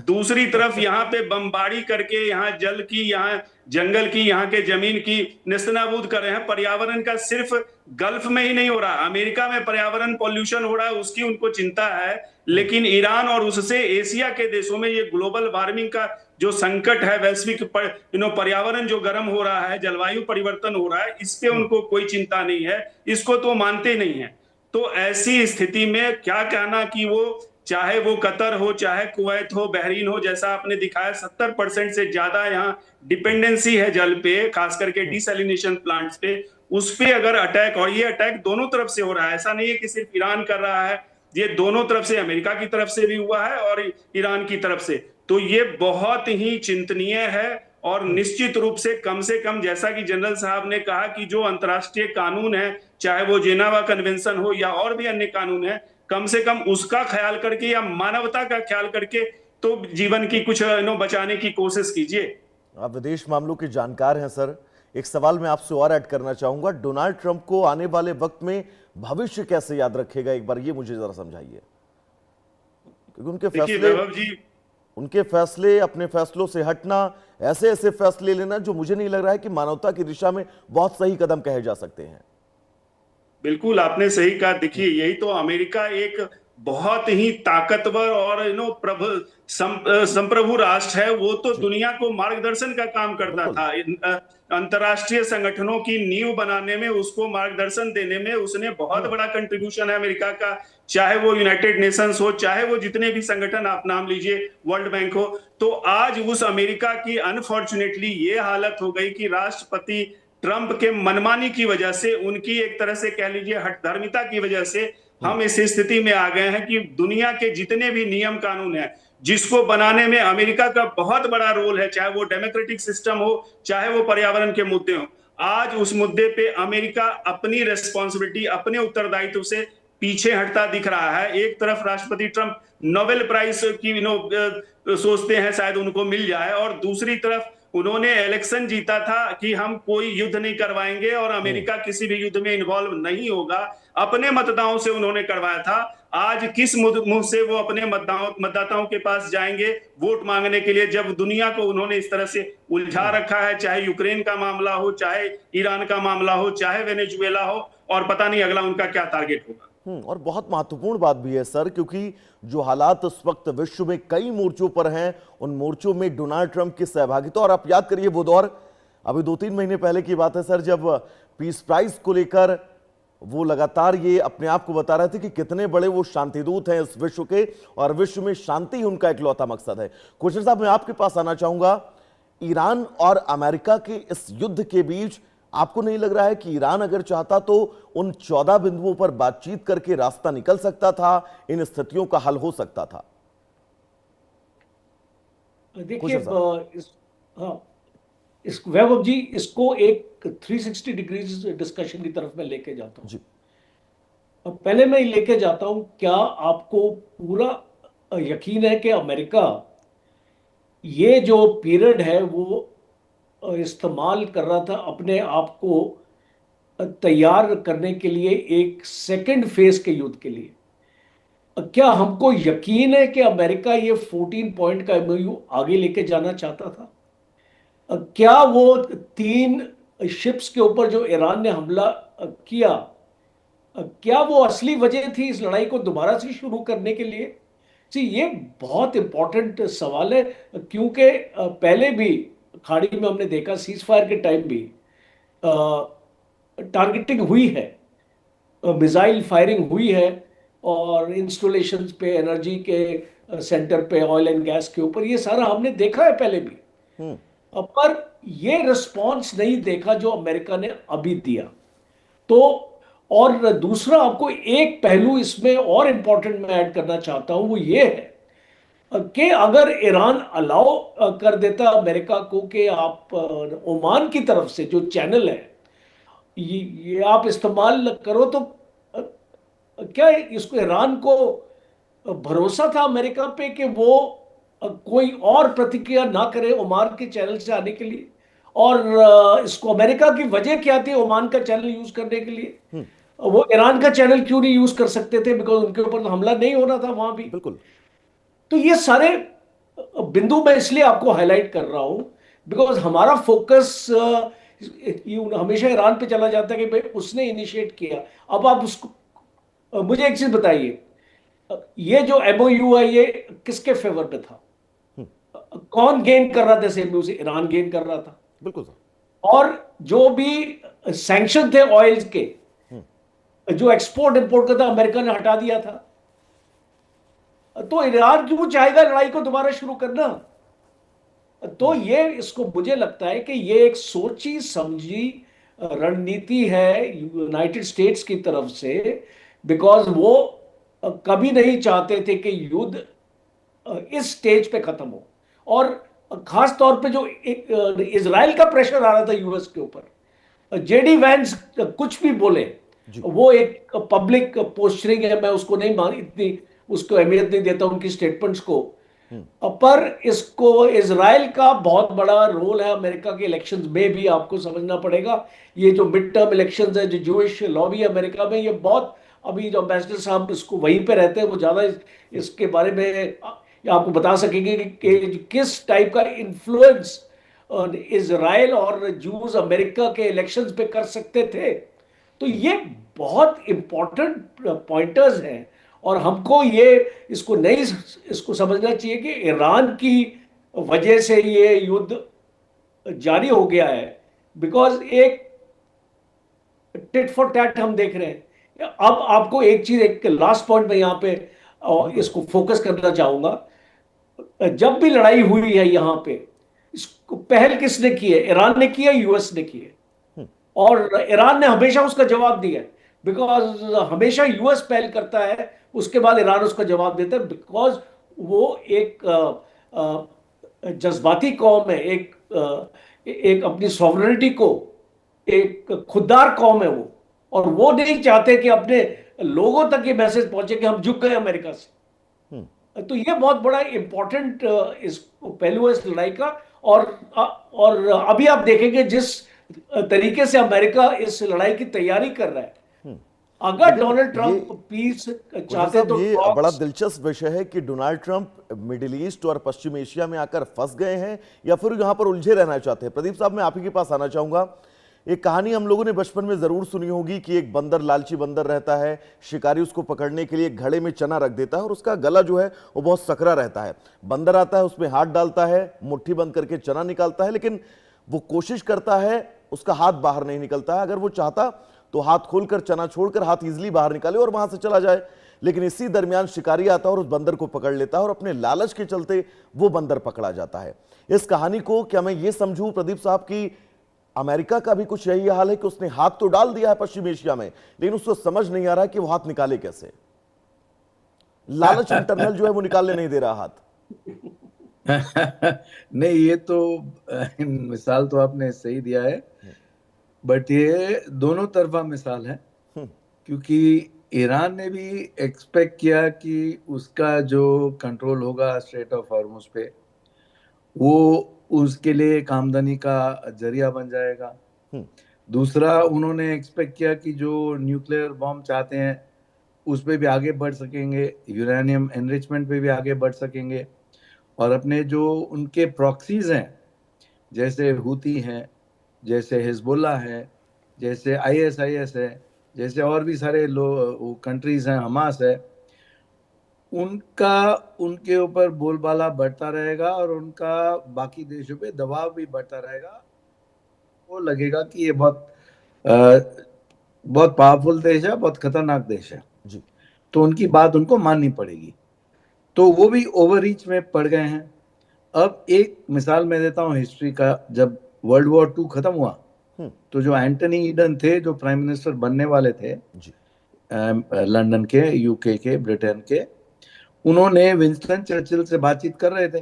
दूसरी तरफ यहाँ पे बमबारी करके यहाँ जल की, यहाँ जंगल की, यहाँ के जमीन की नेस्तनाबूद कर रहे हैं। पर्यावरण का सिर्फ गल्फ में ही नहीं हो रहा, अमेरिका में पर्यावरण पॉल्यूशन हो रहा है, उसकी उनको चिंता है। लेकिन ईरान और उससे एशिया के देशों में ये ग्लोबल वार्मिंग का जो संकट है, वैश्विक पर्यावरण जो गर्म हो रहा है, जलवायु परिवर्तन हो रहा है, इस पे उनको कोई चिंता नहीं है, इसको तो मानते नहीं है। तो ऐसी स्थिति में क्या कहना कि वो चाहे वो कतर हो, चाहे कुवैत हो, बहरीन हो, जैसा आपने दिखाया 70% से ज्यादा यहाँ डिपेंडेंसी है जल पे, खास करके डिसैलिनेशन प्लांट्स पे। उस पे अगर अटैक, और ये अटैक दोनों तरफ से हो रहा है, ऐसा नहीं है कि सिर्फ ईरान कर रहा है, ये दोनों तरफ से, अमेरिका की तरफ से भी हुआ है और ईरान की तरफ से। तो ये बहुत ही चिंतनीय है और निश्चित रूप से कम जैसा कि जनरल साहब ने कहा कि जो अंतर्राष्ट्रीय कानून है, चाहे वो जेनेवा कन्वेंशन हो या और भी अन्य कानून है, कम से कम उसका ख्याल करके या मानवता का ख्याल करके तो जीवन की कुछ बचाने की कोशिश कीजिए। आप विदेश मामलों के जानकार हैं सर। एक सवाल मैं आपसे और ऐड करना चाहूंगा, डोनाल्ड ट्रंप को आने वाले वक्त में भविष्य कैसे याद रखेगा, एक बार ये मुझे जरा समझाइए। क्योंकि उनके फैसले अपने फैसलों से हटना, ऐसे ऐसे फैसले लेना जो मुझे नहीं लग रहा है कि मानवता की दिशा में बहुत सही कदम कहे जा सकते हैं। बिल्कुल आपने सही कहा। देखिए, यही तो अमेरिका एक बहुत ही ताकतवर और संप्रभु राष्ट्र है। वो तो दुनिया को मार्गदर्शन का काम करता था, अंतर्राष्ट्रीय संगठनों की नींव बनाने में, उसको मार्गदर्शन देने में उसने बहुत बड़ा कंट्रीब्यूशन है अमेरिका का। चाहे वो यूनाइटेड नेशंस हो, चाहे वो जितने भी संगठन आप नाम लीजिए, वर्ल्ड बैंक हो। तो आज उस अमेरिका की अनफॉर्चुनेटली ये हालत हो गई कि राष्ट्रपति ट्रंप के मनमानी की वजह से, उनकी एक तरह से कह लीजिए हठधर्मिता की वजह से हम इस स्थिति में आ गए हैं कि दुनिया के जितने भी नियम कानून हैं, जिसको बनाने में अमेरिका का बहुत बड़ा रोल है, चाहे वो डेमोक्रेटिक सिस्टम हो, चाहे वो पर्यावरण के मुद्दे हो, आज उस मुद्दे पे अमेरिका अपनी रेस्पॉन्सिबिलिटी, अपने उत्तरदायित्व से पीछे हटता दिख रहा है। एक तरफ राष्ट्रपति ट्रंप नोबेल प्राइज की सोचते हैं शायद उनको मिल जाए, और दूसरी तरफ उन्होंने इलेक्शन जीता था कि हम कोई युद्ध नहीं करवाएंगे और अमेरिका किसी भी युद्ध में इन्वॉल्व नहीं होगा, अपने मतदाताओं से उन्होंने करवाया था। आज किस मुंह से वो अपने मतदाताओं के पास जाएंगे वोट मांगने के लिए, जब दुनिया को उन्होंने इस तरह से उलझा रखा है, चाहे यूक्रेन का मामला हो, चाहे ईरान का मामला हो, चाहे वेनेजुएला हो, और पता नहीं अगला उनका क्या टारगेट होगा। और बहुत महत्वपूर्ण बात भी है सर, क्योंकि जो हालात उस वक्त विश्व में कई मोर्चों पर हैं, उन मोर्चों में डोनाल्ड ट्रंप की सहभागिता, और आप याद करिए वो दौर अभी 2-3 महीने पहले की बात है सर, जब पीस प्राइज को लेकर वो लगातार ये अपने आप को बता रहे थे कि कितने बड़े वो शांतिदूत हैं इस विश्व के, और विश्व में शांति उनका इकलौता मकसद है। क्वेश्चन साहब, मैं आपके पास आना चाहूंगा, ईरान और अमेरिका के इस युद्ध के बीच आपको नहीं लग रहा है कि ईरान अगर चाहता तो उन 14 बिंदुओं पर बातचीत करके रास्ता निकल सकता था, इन स्थितियों का हल हो सकता था? देखिए, इस वैभव जी, इसको एक 360 डिग्रीज डिस्कशन की तरफ मैं लेके जाता हूं। पहले मैं लेके जाता हूं, क्या आपको पूरा यकीन है कि अमेरिका ये जो पीरियड है वो इस्तेमाल कर रहा था अपने आप को तैयार करने के लिए एक सेकंड फेज के युद्ध के लिए? क्या हमको यकीन है कि अमेरिका ये 14 पॉइंट का एमओयू आगे लेके जाना चाहता था? क्या वो 3 शिप्स के ऊपर जो ईरान ने हमला किया, क्या वो असली वजह थी इस लड़ाई को दोबारा से शुरू करने के लिए? जी, ये बहुत इंपॉर्टेंट सवाल है, क्योंकि पहले भी खाड़ी में हमने देखा, सीज फायर के टाइम भी टारगेटिंग हुई है, मिसाइल फायरिंग हुई है, और इंस्टॉलेशंस पे, एनर्जी के सेंटर पे, ऑयल एंड गैस के ऊपर, ये सारा हमने देखा है पहले भी। पर ये रिस्पॉन्स नहीं देखा जो अमेरिका ने अभी दिया। तो और दूसरा, आपको एक पहलू इसमें और इंपॉर्टेंट मैं ऐड करना चाहता हूं, वो ये है कि अगर ईरान अलाउ कर देता अमेरिका को कि आप ओमान की तरफ से जो चैनल है ये आप इस्तेमाल करो, तो क्या इसको, ईरान को भरोसा था अमेरिका पे कि वो कोई और प्रतिक्रिया ना करे ओमान के चैनल से आने के लिए? और इसको अमेरिका की वजह क्या थी ओमान का चैनल यूज करने के लिए? वो ईरान का चैनल क्यों नहीं यूज कर सकते थे? बिकॉज उनके ऊपर हमला नहीं होना था वहां भी। बिल्कुल। तो ये सारे बिंदु मैं इसलिए आपको हाईलाइट कर रहा हूं, बिकॉज हमारा फोकस हमेशा ईरान पे चला जाता है कि भाई उसने इनिशिएट किया। अब आप उसको, मुझे एक चीज बताइए, ये जो एमओयू है ये किसके फेवर में था? कौन गेन कर रहा था इस एमओयू से? ईरान गेन कर रहा था। बिल्कुल सर। और जो भी सैंक्शन थे ऑयल के, जो एक्सपोर्ट इंपोर्ट करता, अमेरिका ने हटा दिया था। तो ईरान क्यों चाहेगा लड़ाई को दोबारा शुरू करना? तो ये इसको मुझे लगता है कि ये एक सोची समझी रणनीति है यूनाइटेड स्टेट्स की तरफ से, बिकॉज वो कभी नहीं चाहते थे कि युद्ध इस स्टेज पे खत्म हो। और खास तौर पे जो इजराइल का प्रेशर आ रहा था यूएस के ऊपर, जेडी वैंस कुछ भी बोले, वो एक पब्लिक पोस्चरिंग है, मैं उसको नहीं मान इतनी उसको अहमियत नहीं देता उनकी स्टेटमेंट्स को, पर इसको इजराइल का बहुत बड़ा रोल है अमेरिका के इलेक्शंस में भी, आपको समझना पड़ेगा। ये जो मिड टर्म इलेक्शंस है, जो जूइश लॉबी है अमेरिका में, ये बहुत, अभी जो एम्बेसडर साहब इसको वहीं पे रहते हैं, वो ज्यादा इसके बारे में आपको बता सकेंगे कि किस टाइप का इन्फ्लुएंस इजराइल और जूस अमेरिका के इलेक्शंस पे कर सकते थे। तो ये बहुत इंपॉर्टेंट पॉइंटर्स हैं, और हमको ये इसको समझना चाहिए कि ईरान की वजह से ये युद्ध जारी हो गया है, बिकॉज एक टिट फॉर टैट हम देख रहे हैं। अब आपको एक चीज, एक लास्ट पॉइंट में यहाँ पे इसको फोकस करना चाहूंगा। जब भी लड़ाई हुई है यहाँ पे, इसको पहल किसने की है? ईरान ने की है, यूएस ने की है, और ईरान ने हमेशा उसका जवाब दिया है, बिकॉज हमेशा यूएस पहल करता है, उसके बाद ईरान उसका जवाब देता है, बिकॉज वो एक जज्बाती कौम है, एक अपनी सॉवरेनिटी को, एक खुददार कौम है वो, और वो नहीं चाहते कि अपने लोगों तक ये मैसेज पहुंचे कि हम झुक गए अमेरिका से। तो ये बहुत बड़ा इंपॉर्टेंट इस पहलू है इस लड़ाई का। और अभी आप देखेंगे जिस तरीके से अमेरिका इस लड़ाई की तैयारी कर रहा है, अगर डोनाल्ड ट्रंप पीस चाहते तो ये बड़ा दिलचस्प विषय है कि डोनाल्ड ट्रंप मिडिल ईस्ट और पश्चिम एशिया में आकर फंस गए हैं या फिर यहां पर उलझे रहना चाहते हैं। प्रदीप साहब, मैं आप ही के पास आना चाहूंगा। एक कहानी हम लोगों ने बचपन में जरूर सुनी होगी कि एक बंदर, लालची बंदर रहता है, शिकारी उसको पकड़ने के लिए घड़े में चना रख देता है और उसका गला जो है वो बहुत सकरा रहता है। बंदर आता है, उसमें हाथ डालता है, मुट्ठी बंद करके चना निकालता है, लेकिन वो कोशिश करता है, उसका हाथ बाहर नहीं निकलता है। अगर वो चाहता तो हाथ खोलकर चना छोड़कर हाथ इजिली बाहर निकाले और वहां से चला जाए, लेकिन इसी दरमियान शिकारी आता है और उस बंदर को पकड़ लेता है और अपने लालच के चलते वो बंदर पकड़ा जाता है। इस कहानी को क्या मैं ये समझूं प्रदीप साहब की अमेरिका का भी कुछ यही हाल है कि उसने हाथ तो डाल दिया है पश्चिम एशिया में, लेकिन उसको समझ नहीं आ रहा कि वो हाथ निकाले कैसे? लालच इंटरनल जो है वो निकालने नहीं दे रहा हाथ। नहीं, ये तो मिसाल तो आपने सही दिया है, बट ये दोनों तरफा मिसाल है, क्योंकि ईरान ने भी एक्सपेक्ट किया कि उसका जो कंट्रोल होगा स्ट्रेट ऑफ हॉर्मुज पे, वो उसके लिए एक आमदनी का जरिया बन जाएगा। दूसरा, उन्होंने एक्सपेक्ट किया कि जो न्यूक्लियर बॉम्ब चाहते हैं उस पे भी आगे बढ़ सकेंगे, यूरेनियम एनरिचमेंट पे भी आगे बढ़ सकेंगे, और अपने जो उनके प्रॉक्सीज हैं, जैसे हुती हैं, जैसे हिजबुल्ला है, जैसे आईएसआईएस है, जैसे और भी सारे कंट्रीज हैं, हमास है, उनका उनके ऊपर बोलबाला बढ़ता रहेगा और उनका बाकी देशों पे दबाव भी बढ़ता रहेगा। वो लगेगा कि ये बहुत पावरफुल देश है, बहुत खतरनाक देश है जी। तो उनकी बात उनको माननी पड़ेगी। तो वो भी ओवररीच में पड़ गए हैं। अब एक मिसाल मैं देता हूँ हिस्ट्री का। जब वर्ल्ड वॉर 2 खत्म हुआ तो जो एंटनी ईडन थे, जो प्राइम मिनिस्टर बनने वाले थे लंदन के, यूके के, ब्रिटेन के, उन्होंने विंस्टन चर्चिल से बातचीत कर रहे थे,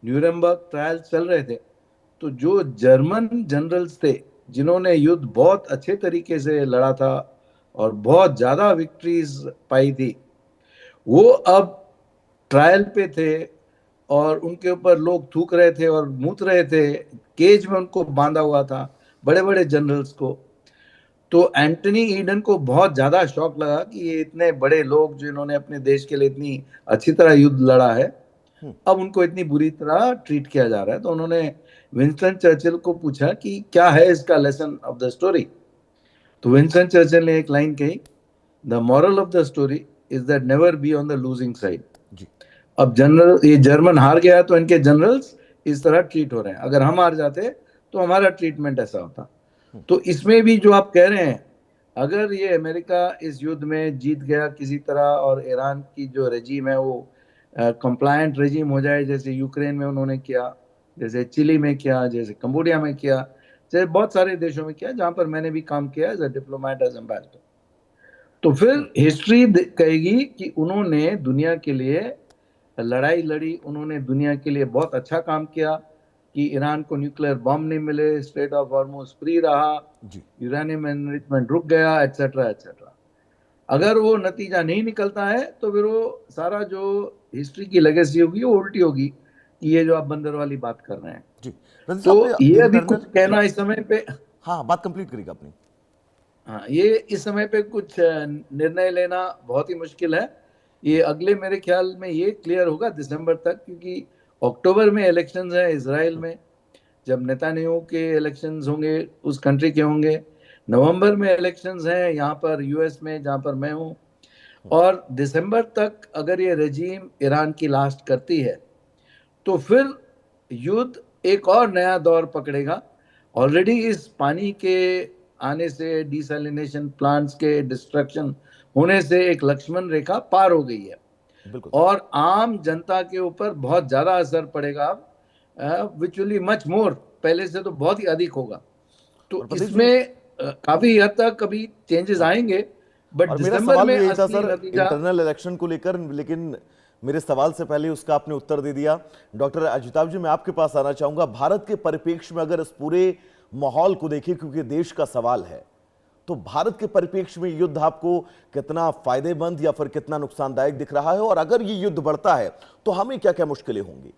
न्यूरेमबर्ग ट्रायल चल रहे थे। तो जो जर्मन जनरल्स थे जिन्होंने युद्ध बहुत अच्छे तरीके से लड़ा था और बहुत ज्यादा विक्ट्रीज पाई थी, वो अब ट्रायल पे थे और उनके ऊपर लोग थूक रहे थे और मूत रहे थे, केज में उनको बांधा हुआ था, बड़े बड़े जनरल्स को। तो एंटनी ईडन को बहुत ज्यादा शौक लगा कि ये इतने बड़े लोग जिन्होंने अपने देश के लिए इतनी अच्छी तरह युद्ध लड़ा है, अब उनको इतनी बुरी तरह ट्रीट किया जा रहा है। तो उन्होंने विंस्टन चर्चिल को पूछा कि क्या है इसका लेसन ऑफ द स्टोरी। तो विंस्टन चर्चिल ने एक लाइन कही, the moral of the story is that never be on the losing side. अब ये जर्मन हार गया तो इनके जनरल्स इस तरह ट्रीट हो रहे हैं, अगर हम हार जाते तो हमारा ट्रीटमेंट ऐसा होता। तो इसमें भी जो आप कह रहे हैं, अगर ये अमेरिका इस युद्ध में जीत गया किसी तरह और ईरान की जो रेजीम है वो कंप्लायंट रेजिम हो जाए, जैसे यूक्रेन में उन्होंने किया, जैसे चिली में किया, जैसे कंबोडिया में किया, जैसे बहुत सारे देशों में किया जहां पर मैंने भी काम किया as a diplomat, as ambassador. तो फिर हिस्ट्री कहेगी कि उन्होंने दुनिया के लिए लड़ाई लड़ी, उन्होंने दुनिया के लिए बहुत अच्छा काम किया कि ईरान को न्यूक्लियर बॉम्ब नहीं मिले, स्ट्रेट ऑफ हॉर्मुज फ्री रहा, यूरेनियम एनरिचमेंट रुक गया, एटसेट्रा एटसेट्रा। अगर वो नतीजा नहीं निकलता है तो फिर वो सारा जो हिस्ट्री की लेगेसी होगी वो उल्टी होगी, कि ये जो आप बंदर वाली बात कर रहे हैं। जी तो ये अभी कुछ कहना इस समय पे, हाँ बात कंप्लीट करेगा अपनी। हाँ, ये इस समय पे कुछ निर्णय लेना बहुत ही मुश्किल है। ये अगले मेरे ख्याल में ये क्लियर होगा दिसंबर तक, क्योंकि अक्टूबर में इलेक्शंस है इजराइल में, जब नेतान्याहू के इलेक्शंस होंगे उस कंट्री के होंगे। नवंबर में इलेक्शंस हैं यहाँ पर यूएस में जहाँ पर मैं हूँ, और दिसंबर तक अगर ये रेजीम ईरान की लास्ट करती है तो फिर युद्ध एक और नया दौर पकड़ेगा। ऑलरेडी इस पानी के आने से, डिसैलिनेशन प्लांट्स के डिस्ट्रक्शन होने से एक लक्ष्मण रेखा पार हो गई है, और आम जनता के ऊपर बहुत ज्यादा असर पड़ेगा, which will be much more, पहले से तो बहुत ही अधिक होगा। तो इसमें काफी हद तक कभी चेंजेस आएंगे, बट दिसंबर में असली नतीजा इंटरनल इलेक्शन को लेकर, लेकिन मेरे सवाल से पहले उसका आपने उत्तर दे दिया। डॉक्टर अजिताभ जी, मैं आपके पास आना चाहूंगा। भारत के परिप्रेक्ष्य में अगर इस पूरे माहौल को देखें, क्योंकि देश का सवाल है, तो भारत के परिप्रेक्ष्य में युद्ध आपको कितना फायदेमंद या फिर कितना नुकसानदायक दिख रहा है, और अगर ये युद्ध बढ़ता है तो हमें क्या क्या मुश्किलें होंगी?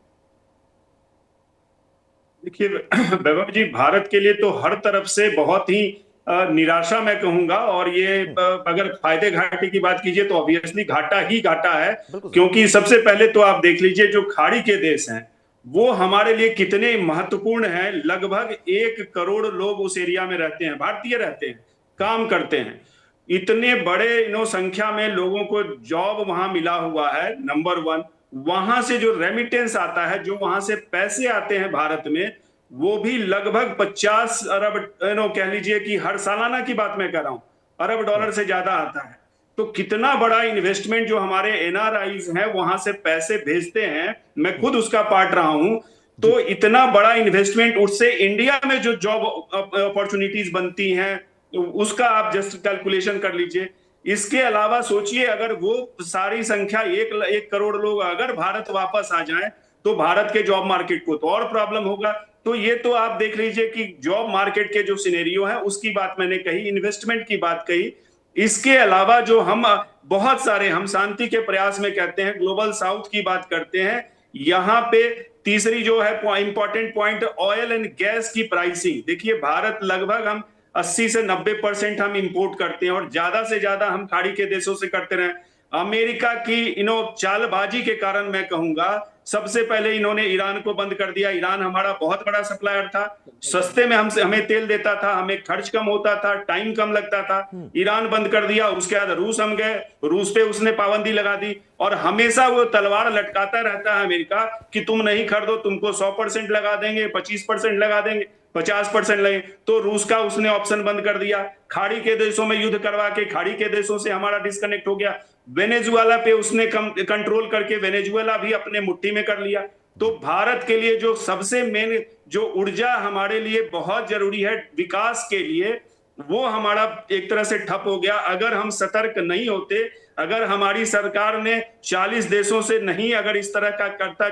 देखिए वैभव जी, भारत के लिए तो हर तरफ से बहुत ही निराशा मैं कहूंगा, और ये अगर फायदे घाटे की बात कीजिए तो ऑब्वियसली घाटा ही घाटा है, क्योंकि सबसे पहले तो आप देख लीजिए जो खाड़ी के देश हैं वो हमारे लिए कितने महत्वपूर्ण हैं। लगभग 1 करोड़ लोग उस एरिया में रहते हैं, भारतीय रहते हैं, काम करते हैं। इतने बड़े संख्या में लोगों को जॉब वहां मिला हुआ है, नंबर 1। वहां से जो रेमिटेंस आता है, जो वहां से पैसे आते हैं भारत में, वो भी लगभग 50 अरब कह लीजिए कि हर सालाना की बात मैं कर रहा हूं, अरब डॉलर से ज्यादा आता है। तो कितना बड़ा इन्वेस्टमेंट जो हमारे एनआरआईज हैं वहां से पैसे भेजते हैं, मैं खुद उसका पार्ट रहा हूं। तो इतना बड़ा इन्वेस्टमेंट, उससे इंडिया में जो जॉब अपॉर्चुनिटीज बनती हैं उसका आप जस्ट कैलकुलेशन कर लीजिए। इसके अलावा सोचिए, अगर वो सारी संख्या 1 करोड़ लोग अगर भारत वापस आ जाएं तो भारत के जॉब मार्केट को तो और प्रॉब्लम होगा। तो ये तो आप देख लीजिए कि जॉब मार्केट के जो सिनेरियो है उसकी बात मैंने कही, इन्वेस्टमेंट की बात कही। इसके अलावा जो हम बहुत सारे हम शांति के प्रयास में कहते हैं, ग्लोबल साउथ की बात करते हैं, यहाँ पे तीसरी जो है important point, oil and gas की प्राइसिंग। देखिए भारत लगभग हम 80 से 90% हम इंपोर्ट करते हैं, और ज्यादा से ज्यादा हम खाड़ी के देशों से करते रहे। अमेरिका की चालबाजी के कारण मैं कहूंगा, सबसे पहले इन्होंने ईरान को बंद कर दिया। ईरान हमारा बहुत बड़ा सप्लायर था, सस्ते में हमें तेल देता था, हमें खर्च कम होता था, टाइम कम लगता था। ईरान बंद कर दिया। उसके बाद रूस हम गए, रूस पे उसने पाबंदी लगा दी, और हमेशा वो तलवार लटकाता रहता है अमेरिका कि तुम नहीं खरीदो, तुमको 100% लगा देंगे, 25% लगा देंगे, 50% लगे। तो रूस का उसने ऑप्शन बंद कर दिया। खाड़ी के देशों में युद्ध करवा के खाड़ी के देशों से हमारा डिस्कनेक्ट हो गया। वेनेजुएला पे उसने कंट्रोल करके वेनेजुएला भी अपने मुट्ठी में कर लिया। तो भारत के लिए जो सबसे मेन जो ऊर्जा हमारे लिए बहुत जरूरी है विकास के लिए, वो हमारा एक तरह से ठप हो गया। अगर हम सतर्क नहीं होते, अगर हमारी सरकार ने 40 देशों से नहीं अगर इस तरह का करता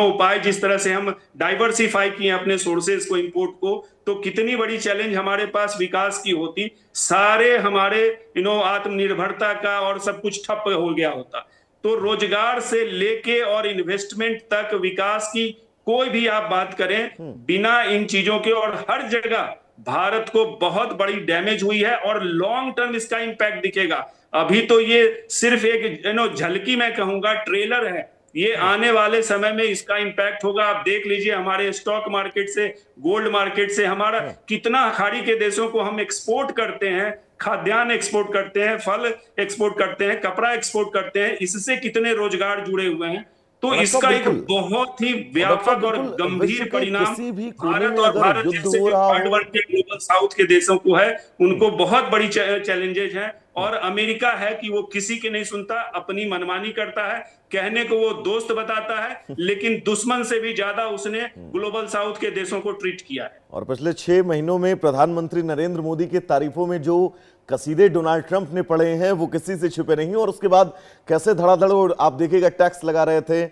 उपाय, जिस तरह से हम डाइवर्सिफाई किए अपने सोर्सेज को, इंपोर्ट को, तो कितनी बड़ी चैलेंज हमारे पास विकास की होती। सारे हमारे आत्मनिर्भरता का और सब कुछ ठप हो गया होता। तो रोजगार से लेके और इन्वेस्टमेंट तक विकास की कोई भी आप बात करें, बिना इन चीजों के, और हर जगह भारत को बहुत बड़ी डैमेज हुई है, और लॉन्ग टर्म इसका इंपैक्ट दिखेगा। अभी तो ये सिर्फ एक झलकी मैं कहूंगा, ट्रेलर है। ये आने वाले समय में इसका इंपैक्ट होगा। आप देख लीजिए हमारे स्टॉक मार्केट से, गोल्ड मार्केट से, हमारा कितना खाड़ी के देशों को हम एक्सपोर्ट करते हैं, खाद्यान्न एक्सपोर्ट करते हैं, फल एक्सपोर्ट करते हैं, कपड़ा एक्सपोर्ट करते हैं, इससे कितने रोजगार जुड़े हुए हैं। तो इसका एक बहुत ही व्यापक और गंभीर परिणाम भारत और भारत जैसे जो हार्ड वर्क के ग्लोबल साउथ के देशों को है, उनको बहुत बड़ी चैलेंजेस हैं। और अमेरिका है कि वो किसी की नहीं सुनता, अपनी मनमानी करता है, कहने को वो दोस्त बताता है, लेकिन दुश्मन से भी ज्यादा उसने ग्लोबल साउथ के देशों को ट्रीट किया है। और पिछले 6 महीनों में प्रधानमंत्री नरेंद्र मोदी के तारीफों में जो कसीदे डोनाल्ड ट्रंप ने पढ़े हैं वो किसी से छुपे नहीं, और उसके बाद कैसे धड़ाधड़ आप देखिएगा टैक्स लगा रहे थे,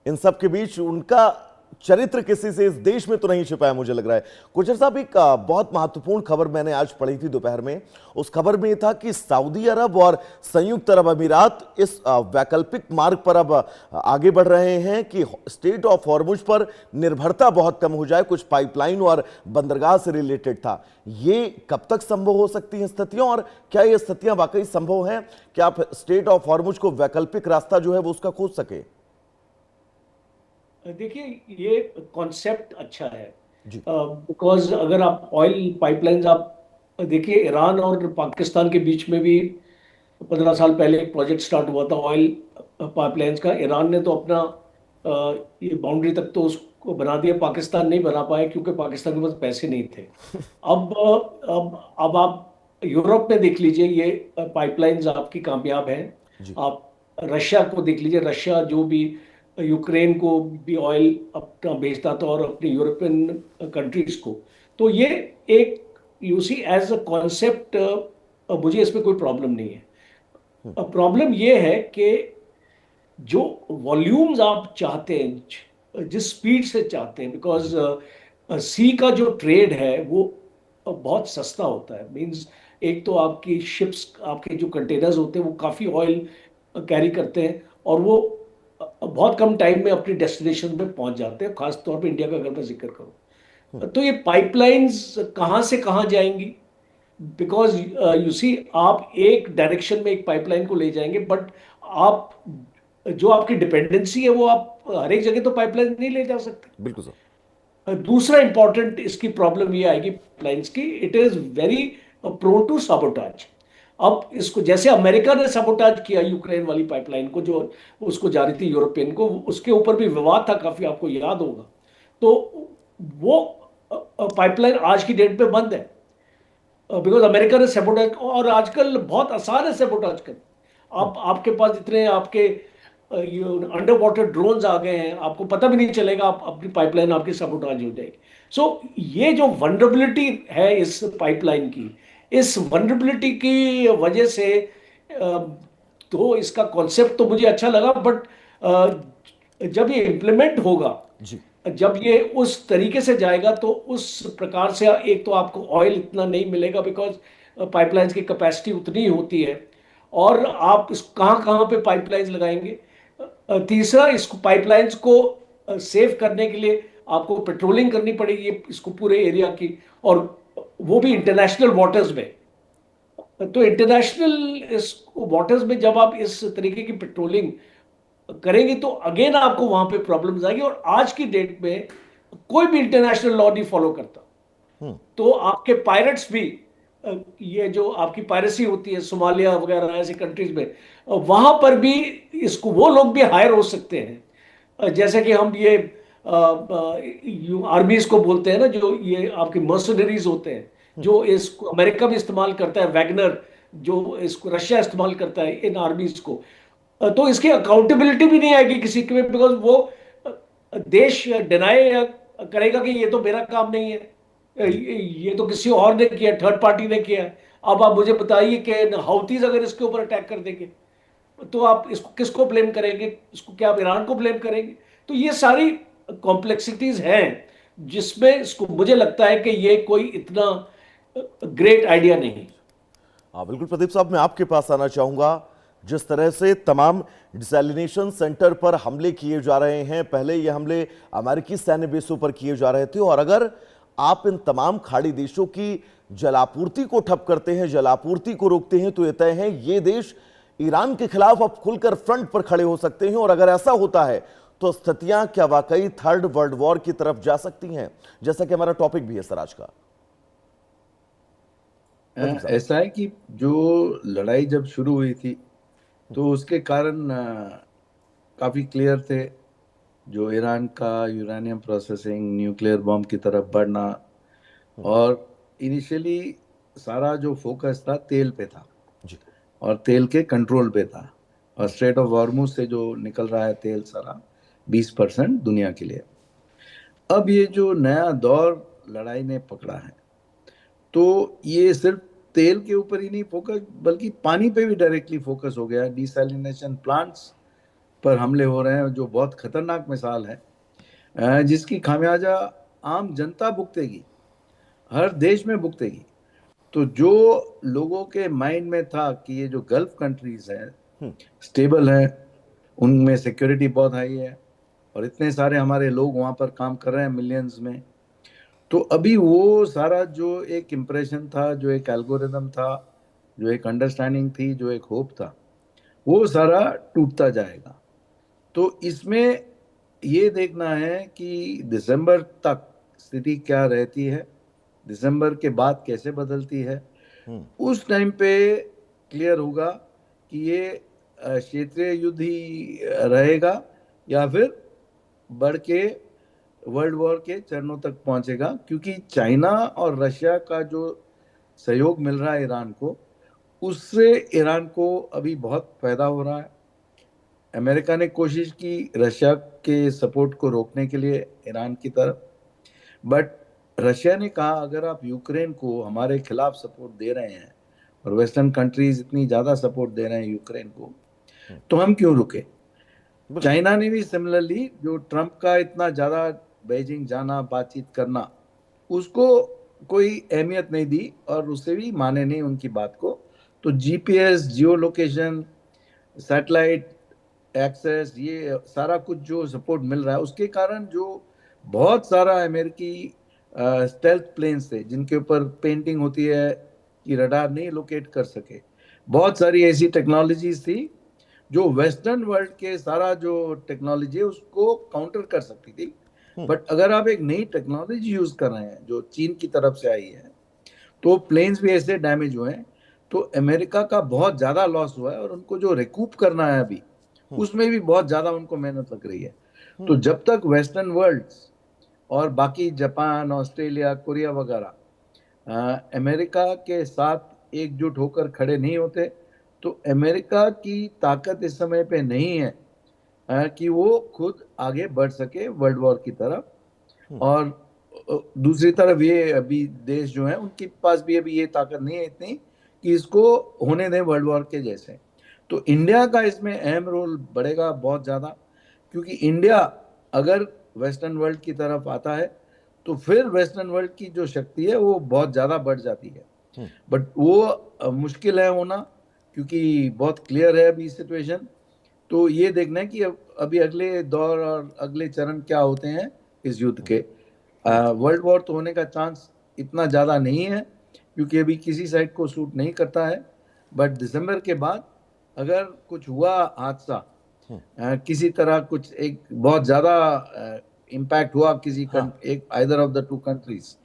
इन सब के बीच उनका चरित्र किसी से इस देश में तो नहीं छिपा है मुझे लग रहा है। गुज्जर साहब, एक बहुत महत्वपूर्ण खबर मैंने आज पढ़ी थी दोपहर में। उस खबर में यह था कि सऊदी अरब और संयुक्त अरब अमीरात इस वैकल्पिक मार्ग पर अब आगे बढ़ रहे हैं कि स्टेट ऑफ हॉर्मुज पर निर्भरता बहुत कम हो जाए। कुछ पाइपलाइन और बंदरगाह से रिलेटेड था। ये कब तक संभव हो सकती हैं स्थितियां, और क्या ये स्थितियां वाकई संभव हैं कि आप स्टेट ऑफ हॉर्मुज को वैकल्पिक रास्ता जो है वो उसका खोज सके? देखिए, ये कॉन्सेप्ट अच्छा है, बिकॉज अगर आप ऑयल पाइपलाइंस आप देखिए, ईरान और पाकिस्तान के बीच में भी 15 साल पहले एक प्रोजेक्ट स्टार्ट हुआ था ऑयल पाइपलाइंस का। ईरान ने तो अपना ये बाउंड्री तक तो उसको बना दिया, पाकिस्तान नहीं बना पाया क्योंकि पाकिस्तान के पास पैसे नहीं थे। अब आप यूरोप में देख लीजिए, ये पाइपलाइंस आपकी कामयाब हैं। आप रशिया को देख लीजिए, रशिया जो भी यूक्रेन को भी ऑयल अपना बेचता था और अपने यूरोपियन कंट्रीज को। तो ये एक you see as a concept मुझे इसमें कोई प्रॉब्लम नहीं है। प्रॉब्लम ये है कि जो वॉल्यूम्स आप चाहते हैं, जिस स्पीड से चाहते हैं, बिकॉज सी का जो ट्रेड है वो बहुत सस्ता होता है। मींस एक तो आपकी शिप्स, आपके जो कंटेनर्स होते हैं वो काफ़ी ऑयल कैरी करते हैं और वो बहुत कम टाइम में अपनी डेस्टिनेशन पे पहुंच जाते हैं। खास तौर पे इंडिया का अगर मैं जिक्र करूं तो ये पाइपलाइंस कहां से कहां जाएंगी, बिकॉज यू सी आप एक डायरेक्शन में एक पाइपलाइन को ले जाएंगे, बट आप जो आपकी डिपेंडेंसी है वो आप हर एक जगह तो पाइपलाइन नहीं ले जा सकते। बिल्कुल सर। दूसरा इंपॉर्टेंट इसकी प्रॉब्लम ये आएगी पाइपलाइंस की, it is very prone to sabotage. अब इसको जैसे अमेरिका ने सबोटाज किया यूक्रेन वाली पाइपलाइन को, जो उसको जा रही थी यूरोपियन को, उसके ऊपर भी विवाद था काफी, आपको याद होगा। तो वो पाइपलाइन आज की डेट में बंद है बिकॉज अमेरिका ने सबोटाज, और आजकल बहुत आसान है सबोटाज करना। आपके पास इतने आपके अंडर वाटर ड्रोन्स आ गए हैं, आपको पता भी नहीं चलेगा, आप अपनी पाइपलाइन आपकी सबोटाज हो जाएगी। सो ये जो वनरेबिलिटी है इस पाइपलाइन की, इस वनरेबिलिटी की वजह से तो इसका कॉन्सेप्ट तो मुझे अच्छा लगा, बट जब ये इम्प्लीमेंट होगा, जब ये उस तरीके से जाएगा तो उस प्रकार से एक तो आपको ऑयल इतना नहीं मिलेगा बिकॉज पाइपलाइंस की कैपेसिटी उतनी ही होती है, और आप इस कहाँ पे पाइपलाइंस लगाएंगे। तीसरा, इसको पाइपलाइंस को सेव करने के लिए आपको पेट्रोलिंग करनी पड़ेगी इसको पूरे एरिया की, और वो भी इंटरनेशनल वाटर्स में। तो इंटरनेशनल इस वाटर्स में जब आप इस तरीके की पेट्रोलिंग करेंगे तो अगेन आपको वहां पे प्रॉब्लम्स आएगी, और आज की डेट में कोई भी इंटरनेशनल लॉ नहीं फॉलो करता। तो आपके पायरेट्स भी, ये जो आपकी पायरेसी होती है सोमालिया वगैरह ऐसे कंट्रीज में, वहां पर भी इसको वो लोग भी हायर हो सकते हैं। जैसे कि हम ये आर्मीज को बोलते हैं ना, जो ये आपके मर्सनरीज होते हैं, जो इसको अमेरिका भी इस्तेमाल करता है, वैगनर जो इसको रशिया इस्तेमाल करता है इन आर्मीज को। तो इसकी अकाउंटेबिलिटी भी नहीं आएगी किसी के, बिकॉज वो देश डिनाई करेगा कि ये तो मेरा काम नहीं है, ये तो किसी और ने किया, थर्ड पार्टी ने किया। अब आप मुझे बताइए कि हाउतीज अगर इसके ऊपर अटैक कर देंगे तो आप इसको किसको ब्लेम करेंगे? इसको क्या आप ईरान को ब्लेम करेंगे? तो ये सारी कॉम्प्लेक्सिटीज हैं जिसमें इसको मुझे लगता है कि ये कोई इतना ग्रेट आइडिया नहीं। हाँ बिल्कुल प्रदीप साहब, मैं आपके पास आना चाहूंगा। जिस तरह से तमाम डिसैलिनेशन सेंटर पर हमले किए जा रहे हैं, पहले ये हमले अमेरिकी सैन्य बेसों पर किए जा रहे थे, और अगर आप इन तमाम खाड़ी देशों की जलापूर्ति को ठप करते हैं, जलापूर्ति को रोकते हैं, तो ये तय है ये देश ईरान के खिलाफ अब खुलकर फ्रंट पर खड़े हो सकते हैं। और अगर ऐसा होता है तो स्थितियां क्या वाकई थर्ड वर्ल्ड वॉर की तरफ जा सकती हैं, जैसा कि हमारा टॉपिक भी है सर आज का। ऐसा है कि जो लड़ाई जब शुरू हुई थी तो उसके कारण काफी क्लियर थे, जो ईरान का यूरेनियम प्रोसेसिंग, न्यूक्लियर बॉम्ब की तरफ बढ़ना, और इनिशियली सारा जो फोकस था तेल पे था। और तेल के कंट्रोल पे था। और स्ट्रेट ऑफ हॉर्मुज से जो निकल रहा है तेल सारा 20% दुनिया के लिए। अब ये जो नया दौर लड़ाई ने पकड़ा है, तो ये सिर्फ तेल के ऊपर ही नहीं फोकस, बल्कि पानी पे भी डायरेक्टली फोकस हो गया है। डिसैलिनेशन प्लांट्स पर हमले हो रहे हैं, जो बहुत खतरनाक मिसाल है, जिसकी खामियाजा आम जनता भुगतेगी, हर देश में भुगतेगी। तो जो लोगों के माइंड में था कि ये जो गल्फ कंट्रीज हैं स्टेबल है, उनमें सिक्योरिटी बहुत हाई है और इतने सारे हमारे लोग वहाँ पर काम कर रहे हैं मिलियंस में, तो अभी वो सारा जो एक इम्प्रेशन था, जो एक एल्गोरिदम था, जो एक अंडरस्टैंडिंग थी, जो एक होप था, वो सारा टूटता जाएगा। तो इसमें ये देखना है कि दिसंबर तक स्थिति क्या रहती है, दिसंबर के बाद कैसे बदलती है। उस टाइम पे क्लियर होगा कि ये क्षेत्रीय युद्ध ही रहेगा या फिर बढ़ के वर्ल्ड वॉर के चरणों तक पहुंचेगा। क्योंकि चाइना और रशिया का जो सहयोग मिल रहा है ईरान को, उससे ईरान को अभी बहुत फायदा हो रहा है। अमेरिका ने कोशिश की रशिया के सपोर्ट को रोकने के लिए ईरान की तरफ, बट रशिया ने कहा अगर आप यूक्रेन को हमारे खिलाफ सपोर्ट दे रहे हैं और वेस्टर्न कंट्रीज इतनी ज़्यादा सपोर्ट दे रहे हैं यूक्रेन को, तो हम क्यों रुके। चाइना ने भी सिमिलरली, जो ट्रंप का इतना ज़्यादा बीजिंग जाना, बातचीत करना, उसको कोई अहमियत नहीं दी और उससे भी माने नहीं उनकी बात को। तो GPS, geo location, satellite access, ये सारा कुछ जो सपोर्ट मिल रहा है, उसके कारण जो बहुत सारा अमेरिकी स्टेल्थ प्लेन्स थे जिनके ऊपर पेंटिंग होती है कि रडार नहीं लोकेट कर सके, बहुत सारी ऐसी टेक्नोलॉजीज थी जो वेस्टर्न वर्ल्ड के सारा जो टेक्नोलॉजी है उसको काउंटर कर सकती थी। बट अगर आप एक नई टेक्नोलॉजी यूज कर रहे हैं जो चीन की तरफ से आई है, तो प्लेन्स भी ऐसे डैमेज हुए हैं, तो अमेरिका का बहुत ज्यादा लॉस हुआ है और उनको जो रिकूप करना है अभी, उसमें भी बहुत ज्यादा उनको मेहनत लग रही है। तो जब तक वेस्टर्न वर्ल्ड और बाकी जापान, ऑस्ट्रेलिया, कोरिया वगैरह अमेरिका के साथ एकजुट होकर खड़े नहीं होते, तो अमेरिका की ताकत इस समय पे नहीं है कि वो खुद आगे बढ़ सके वर्ल्ड वॉर की तरफ। और दूसरी तरफ ये अभी देश जो हैं उनके पास भी अभी ये ताकत नहीं है इतनी कि इसको होने दें वर्ल्ड वॉर के जैसे। तो इंडिया का इसमें अहम रोल बढ़ेगा बहुत ज़्यादा, क्योंकि इंडिया अगर वेस्टर्न वर्ल्ड की तरफ आता है तो फिर वेस्टर्न वर्ल्ड की जो शक्ति है वो बहुत ज़्यादा बढ़ जाती है। बट वो मुश्किल है होना, क्योंकि बहुत क्लियर है अभी सिचुएशन। तो ये देखना है कि अभी अगले दौर और अगले चरण क्या होते हैं इस युद्ध के। वर्ल्ड वॉर तो होने का चांस इतना ज़्यादा नहीं है, क्योंकि अभी किसी साइड को सूट नहीं करता है। बट दिसंबर के बाद अगर कुछ हुआ हादसा, किसी तरह कुछ एक बहुत ज़्यादा इम्पैक्ट हुआ किसी एक either of the two countries,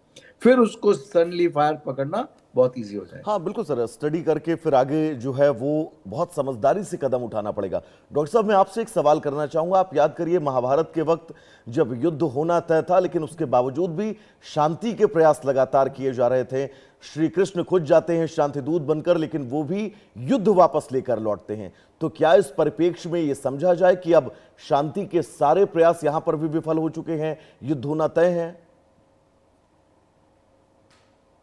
फिर उसको सडनली फायर पकड़ना बहुत इजी हो जाए। हाँ बिल्कुल सर, स्टडी करके फिर आगे जो है वो बहुत समझदारी से कदम उठाना पड़ेगा। डॉक्टर साहब, मैं आपसे एक सवाल करना चाहूंगा। आप याद करिए महाभारत के वक्त जब युद्ध होना तय था, लेकिन उसके बावजूद भी शांति के प्रयास लगातार किए जा रहे थे। श्री कृष्ण खुद जाते हैं शांति दूत बनकर, लेकिन वो भी युद्ध वापस लेकर लौटते हैं। तो क्या इस परिप्रेक्ष्य में ये समझा जाए कि अब शांति के सारे प्रयास यहां पर भी विफल हो चुके हैं, युद्ध होना तय है?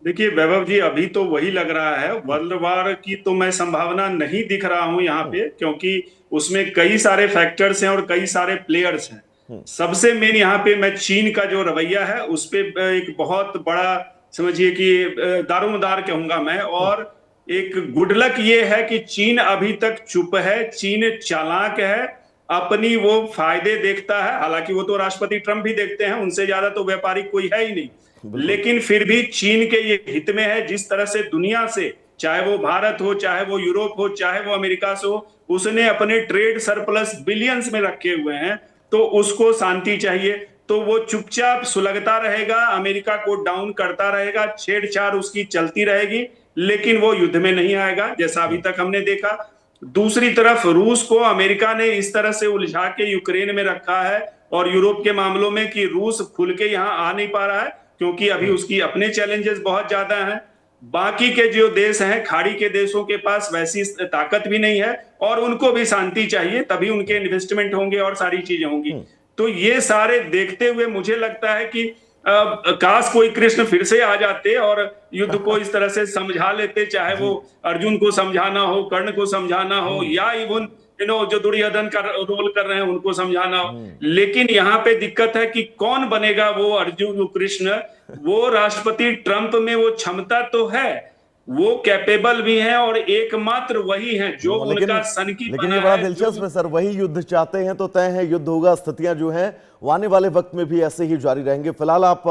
देखिए वैभव जी, अभी तो वही लग रहा है। वर्ल्ड वॉर की तो मैं संभावना नहीं दिख रहा हूं यहाँ पे, क्योंकि उसमें कई सारे फैक्टर्स हैं और कई सारे प्लेयर्स हैं। सबसे मेन यहाँ पे मैं चीन का जो रवैया है उस पे एक बहुत बड़ा, समझिए कि दारोमदार कहूंगा मैं। और एक गुड लक ये है कि चीन अभी तक चुप है, चीन चालाक है, अपनी वो फायदे देखता है। हालांकि वो तो राष्ट्रपति ट्रंप भी देखते हैं, उनसे ज्यादा तो व्यापारिक कोई है ही नहीं, लेकिन फिर भी चीन के ये हित में है जिस तरह से दुनिया से, चाहे वो भारत हो, चाहे वो यूरोप हो, चाहे वो अमेरिका से हो, उसने अपने ट्रेड सरप्लस बिलियंस में रखे हुए हैं, तो उसको शांति चाहिए। तो वो चुपचाप सुलगता रहेगा, अमेरिका को डाउन करता रहेगा, छेड़छाड़ उसकी चलती रहेगी, लेकिन वो युद्ध में नहीं आएगा जैसा अभी तक हमने देखा। दूसरी तरफ रूस को अमेरिका ने इस तरह से उलझा के यूक्रेन में रखा है और यूरोप के मामलों में कि रूस खुल के यहाँ आ नहीं पा रहा है, क्योंकि अभी उसकी अपने चैलेंजेस बहुत ज्यादा हैं। बाकी के जो देश हैं, खाड़ी के देशों के पास वैसी ताकत भी नहीं है और उनको भी शांति चाहिए, तभी उनके इन्वेस्टमेंट होंगे और सारी चीजें होंगी। तो ये सारे देखते हुए मुझे लगता है कि काश कोई कृष्ण फिर से आ जाते और युद्ध को इस तरह से समझा लेते, चाहे वो अर्जुन को समझाना हो, कर्ण को समझाना हो, या इवन जो दुर्योधन का रोल कर रहे हैं उनको समझाना हो। लेकिन यहाँ पे दिक्कत है कि कौन बनेगा वो अर्जुन, वो कृष्ण। वो राष्ट्रपति ट्रंप में वो क्षमता तो है, वो कैपेबल भी हैं और एकमात्र वही हैं जो उनका सन की लेकिन ये बड़ा दिलचस्प है सर, वही युद्ध चाहते हैं तो तय है युद्ध होगा। स्थितियां जो हैं वो आने वाले वक्त में भी ऐसे ही जारी रहेंगे। फिलहाल आप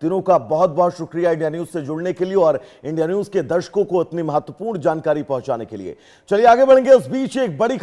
तीनों का बहुत बहुत शुक्रिया इंडिया न्यूज से जुड़ने के लिए और इंडिया न्यूज के दर्शकों को इतनी महत्वपूर्ण जानकारी पहुंचाने के लिए। चलिए आगे बढ़ेंगे। उस बीच एक बड़ी